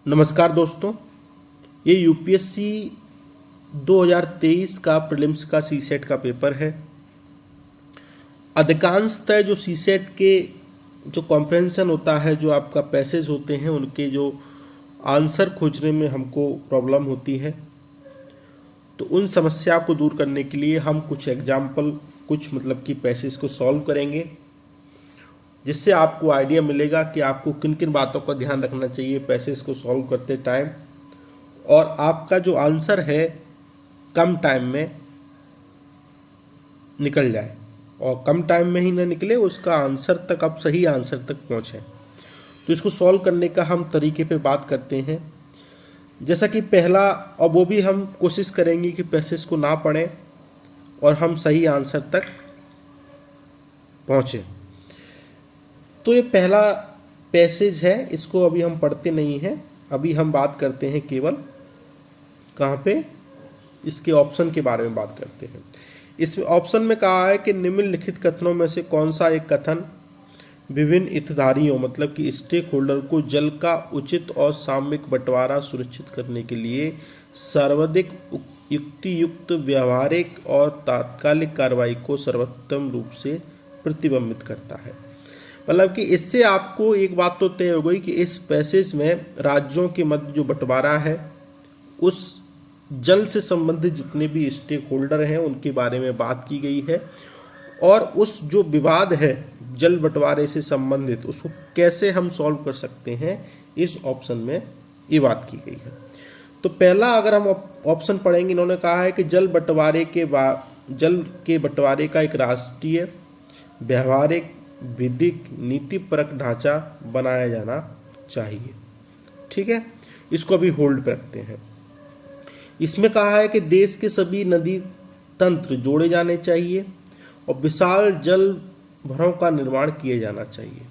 नमस्कार दोस्तों, ये यूपीएससी 2023 का प्रीलिम्स का सीसेट का पेपर है। अधिकांशतः जो सीसेट के जो कॉम्प्रहेंशन होता है, जो आपका पैसेज होते हैं, उनके जो आंसर खोजने में हमको प्रॉब्लम होती है। तो उन समस्या को दूर करने के लिए हम कुछ एग्जाम्पल, कुछ मतलब कि पैसेज को सॉल्व करेंगे, जिससे आपको आइडिया मिलेगा कि आपको किन किन बातों का ध्यान रखना चाहिए पैसेज को सॉल्व करते टाइम, और आपका जो आंसर है कम टाइम में निकल जाए, और कम टाइम में ही ना निकले, उसका आंसर तक आप सही आंसर तक पहुँचें। तो इसको सॉल्व करने का हम तरीके पे बात करते हैं। जैसा कि पहला, और वो भी हम कोशिश करेंगे कि पैसेज को ना पढ़ें और हम सही आंसर तक पहुँचें। तो ये पहला पैसेज है, इसको अभी हम पढ़ते नहीं हैं। अभी हम बात करते हैं केवल कहाँ पे, इसके ऑप्शन के बारे में बात करते हैं। इस ऑप्शन में कहा है कि निम्नलिखित कथनों में से कौन सा एक कथन विभिन्न हितधारियों मतलब कि स्टेक होल्डर को जल का उचित और सामूहिक बंटवारा सुनिश्चित करने के लिए सर्वाधिक युक्तियुक्त व्यावहारिक और तात्कालिक कार्रवाई को सर्वोत्तम रूप से प्रतिबिंबित करता है। मतलब कि इससे आपको एक बात तो तय हो गई कि इस पैसेज में राज्यों के मध्य जो बंटवारा है, उस जल से संबंधित जितने भी स्टेक होल्डर हैं उनके बारे में बात की गई है, और उस जो विवाद है जल बंटवारे से संबंधित, उसको कैसे हम सॉल्व कर सकते हैं, इस ऑप्शन में ये बात की गई है। तो पहला अगर हम ऑप्शन पढ़ेंगे, इन्होंने कहा है कि जल के बंटवारे का एक राष्ट्रीय व्यवहारिक विधिक नीतिपरक ढांचा बनाया जाना चाहिए। ठीक है, इसको अभी होल्ड पे रखते हैं। इसमें कहा है कि देश के सभी नदी तंत्र जोड़े जाने चाहिए और विशाल जल भरों का निर्माण किया जाना चाहिए।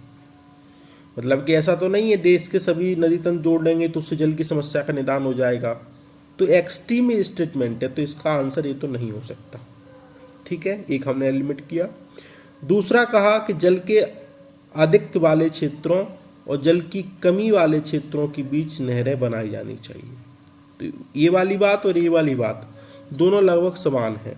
मतलब कि ऐसा तो नहीं है देश के सभी नदी तंत्र जोड़ लेंगे तो उससे जल की समस्या का निदान हो जाएगा। तो एक्सट्रीम स्टेटमेंट है, तो इसका आंसर ये तो नहीं हो सकता। ठीक है, एक हमने एलिमिट किया। दूसरा कहा कि जल के अधिक वाले क्षेत्रों और जल की कमी वाले क्षेत्रों के बीच नहरें बनाई जानी चाहिए। तो ये वाली बात और ये वाली बात दोनों लगभग समान है।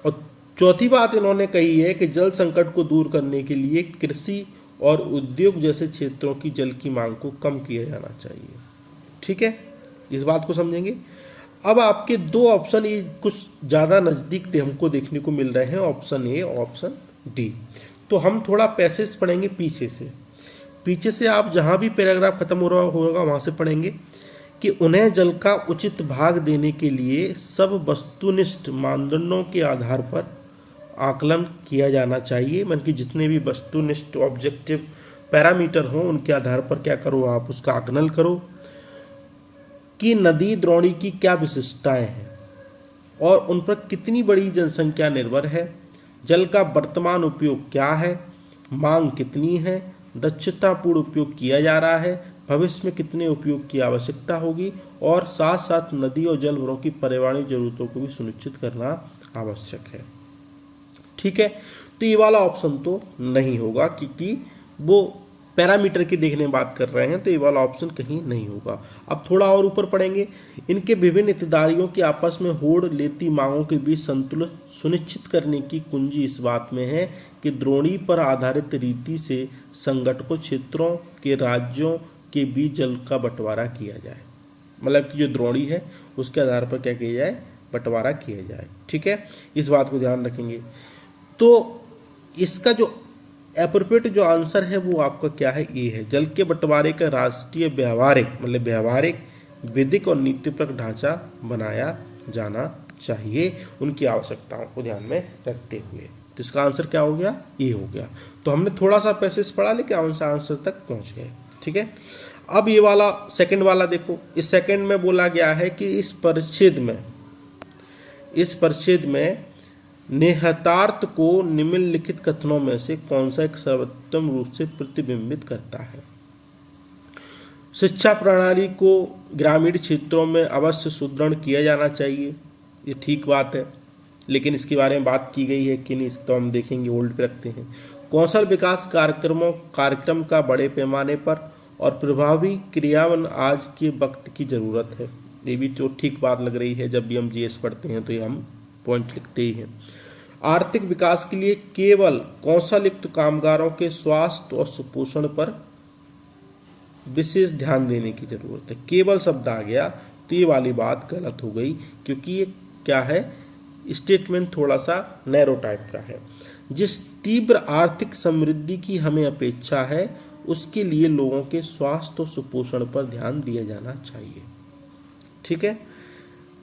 और चौथी बात इन्होंने कही है कि जल संकट को दूर करने के लिए कृषि और उद्योग जैसे क्षेत्रों की जल की मांग को कम किया जाना चाहिए। ठीक है, इस बात को समझेंगे। अब आपके दो ऑप्शन ये कुछ ज़्यादा नज़दीक थे, हमको देखने को मिल रहे हैं, ऑप्शन ए, ऑप्शन डी। तो हम थोड़ा पैसेज पढ़ेंगे पीछे से आप जहाँ भी पैराग्राफ खत्म हो रहा होगा वहाँ से पढ़ेंगे कि उन्हें जल का उचित भाग देने के लिए सब वस्तुनिष्ठ मानदंडों के आधार पर आकलन किया जाना चाहिए। मतलब कि जितने भी वस्तुनिष्ठ ऑब्जेक्टिव पैरामीटर हों उनके आधार पर क्या करो, आप उसका आकलन करो कि नदी द्रोणी की क्या विशिष्टताएं हैं और उन पर कितनी बड़ी जनसंख्या निर्भर है, जल का वर्तमान उपयोग क्या है, मांग कितनी है, दक्षतापूर्ण उपयोग किया जा रहा है, भविष्य में कितने उपयोग की आवश्यकता होगी, और साथ साथ नदी और जल भरों की पर्यावरणीय जरूरतों को भी सुनिश्चित करना आवश्यक है। ठीक है, तो ये वाला ऑप्शन तो नहीं होगा क्योंकि वो पैरामीटर की देखने की बात कर रहे हैं, तो ये वाला ऑप्शन कहीं नहीं होगा। अब थोड़ा और ऊपर पढ़ेंगे, इनके विभिन्न हितधारियों की आपस में होड़ लेती मांगों के बीच संतुलन सुनिश्चित करने की कुंजी इस बात में है कि द्रोणी पर आधारित रीति से संगठकों क्षेत्रों के राज्यों के बीच जल का बंटवारा किया जाए। मतलब कि जो द्रोणी है उसके आधार पर क्या किया जाए, बंटवारा किया जाए। ठीक है, इस बात को ध्यान रखेंगे। तो इसका जो एप्रोप्रिएट जो आंसर है वो आपका क्या है, ये है, जल के बंटवारे का राष्ट्रीय व्यवहारिक विधिक और नीतिपरक ढांचा बनाया जाना चाहिए उनकी आवश्यकताओं को ध्यान में रखते हुए। तो इसका आंसर क्या हो गया, ये हो गया। तो हमने थोड़ा सा पैसेज पढ़ा लेकिन आंसर तक पहुंच गए। ठीक है, अब ये वाला सेकंड वाला देखो, इस सेकंड में बोला गया है कि इस परिच्छेद में निहितार्थ को निम्नलिखित कथनों में से कौन सा एक सर्वोत्तम रूप से प्रतिबिंबित करता है। शिक्षा प्रणाली को ग्रामीण क्षेत्रों में अवश्य सुदृढ़ किया जाना चाहिए, ये ठीक बात है, लेकिन इसके बारे में बात की गई है कि नहीं, इसको तो हम देखेंगे, होल्ड पे रखते हैं। कौशल विकास कार्यक्रम का बड़े पैमाने पर और प्रभावी क्रियान्वयन आज के वक्त की ज़रूरत है। ये भी तो ठीक बात लग रही है, जब भी हम जीएस पढ़ते हैं तो ये हम पॉइंट लिखते ही हैं। आर्थिक विकास के लिए केवल कौशलयुक्त कामगारों के स्वास्थ्य और सुपोषण पर विशेष ध्यान देने की जरूरत है। केवल शब्द आ गया तो ये वाली बात गलत हो गई, क्योंकि ये क्या है, स्टेटमेंट थोड़ा सा नैरो टाइप का है। जिस तीव्र आर्थिक समृद्धि की हमें अपेक्षा है उसके लिए लोगों के स्वास्थ्य और सुपोषण पर ध्यान दिया जाना चाहिए। ठीक है,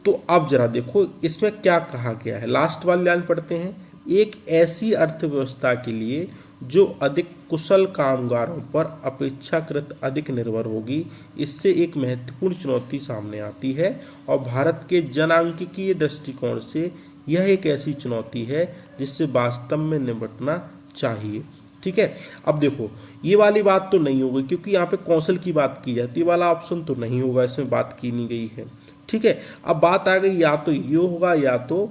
तो अब जरा देखो इसमें क्या कहा गया है, लास्ट वाली लाइन पढ़ते हैं। एक ऐसी अर्थव्यवस्था के लिए जो अधिक कुशल कामगारों पर अपेक्षाकृत अधिक निर्भर होगी, इससे एक महत्वपूर्ण चुनौती सामने आती है और भारत के जनांकिकीय दृष्टिकोण से यह एक ऐसी चुनौती है जिससे वास्तव में निपटना चाहिए। ठीक है, अब देखो ये वाली बात तो नहीं होगी क्योंकि यहाँ पे कौशल की बात की जाती है, वाला ऑप्शन तो नहीं होगा, इसमें बात की नहीं गई है। ठीक है, अब बात आ गई या तो ये होगा या तो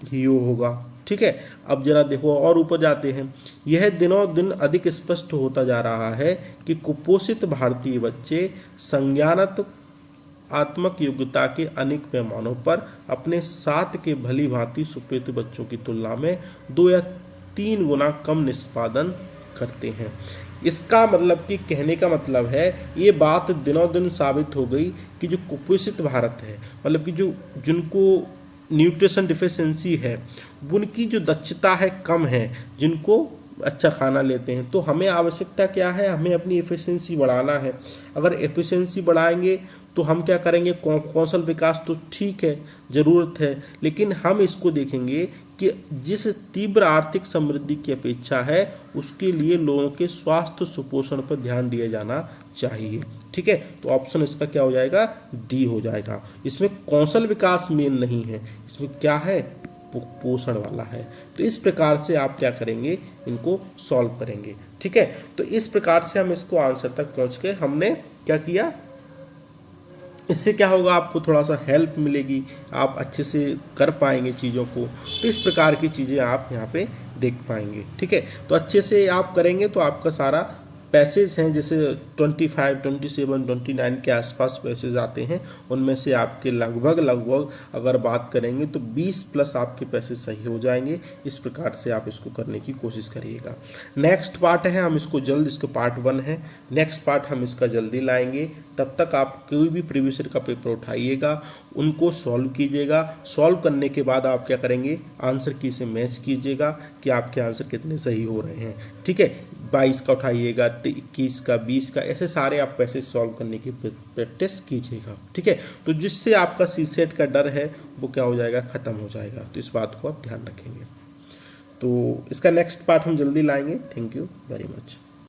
ये होगा। ठीक है, अब जरा देखो और ऊपर जाते हैं। यह दिनों दिन अधिक स्पष्ट होता जा रहा है कि कुपोषित भारतीय बच्चे संज्ञानात्मक आत्मक योग्यता के अनेक पैमानों पर अपने साथ के भली भांति सुप्रीत बच्चों की तुलना में 2 या 3 गुना कम निष्पादन करते हैं। इसका मतलब कि कहने का मतलब है ये बात दिनों दिन साबित हो गई कि जो कुपोषित भारत है, मतलब कि जो जिनको न्यूट्रिशन डिफिशिएंसी है, उनकी जो दक्षता है कम है, जिनको अच्छा खाना लेते हैं, तो हमें आवश्यकता क्या है, हमें अपनी एफिशिएंसी बढ़ाना है। अगर एफिशिएंसी बढ़ाएंगे तो हम क्या करेंगे, कौशल विकास तो ठीक है, ज़रूरत है, लेकिन हम इसको देखेंगे कि जिस तीव्र आर्थिक समृद्धि की अपेक्षा है उसके लिए लोगों के स्वास्थ्य सुपोषण पर ध्यान दिया जाना चाहिए। ठीक है, तो ऑप्शन इसका क्या हो जाएगा, डी हो जाएगा। इसमें कौशल विकास मेन नहीं है, इसमें क्या है, पोषण वाला है। तो इस प्रकार से आप क्या करेंगे, इनको सॉल्व करेंगे। ठीक है, तो इस प्रकार से हम इसको आंसर तक पहुंच के हमने क्या किया, इससे क्या होगा, आपको थोड़ा सा हेल्प मिलेगी, आप अच्छे से कर पाएंगे चीज़ों को। तो इस प्रकार की चीज़ें आप यहाँ पे देख पाएंगे। ठीक है, तो अच्छे से आप करेंगे तो आपका सारा पैसेज हैं, जैसे 25, 27, 29 के आसपास पैसेज आते हैं, उनमें से आपके लगभग अगर बात करेंगे तो 20 प्लस आपके पैसे सही हो जाएंगे। इस प्रकार से आप इसको करने की कोशिश करिएगा। नेक्स्ट पार्ट है, हम इसको जल्द, इसको पार्ट 1 है, नेक्स्ट पार्ट हम इसका जल्दी लाएंगे। तब तक आप कोई भी प्रीवियस ईयर का पेपर उठाइएगा, उनको सॉल्व कीजिएगा। सॉल्व करने के बाद आप क्या करेंगे, आंसर की से मैच कीजिएगा कि आपके आंसर कितने सही हो रहे हैं। ठीक है, 22 का उठाइएगा, 21 का, 20 का, ऐसे सारे आप पैसे सॉल्व करने की प्रैक्टिस कीजिएगा। ठीक है, तो जिससे आपका सीसेट का डर है वो क्या हो जाएगा, ख़त्म हो जाएगा। तो इस बात को आप ध्यान रखेंगे। तो इसका नेक्स्ट पार्ट हम जल्दी लाएंगे। Thank you very much.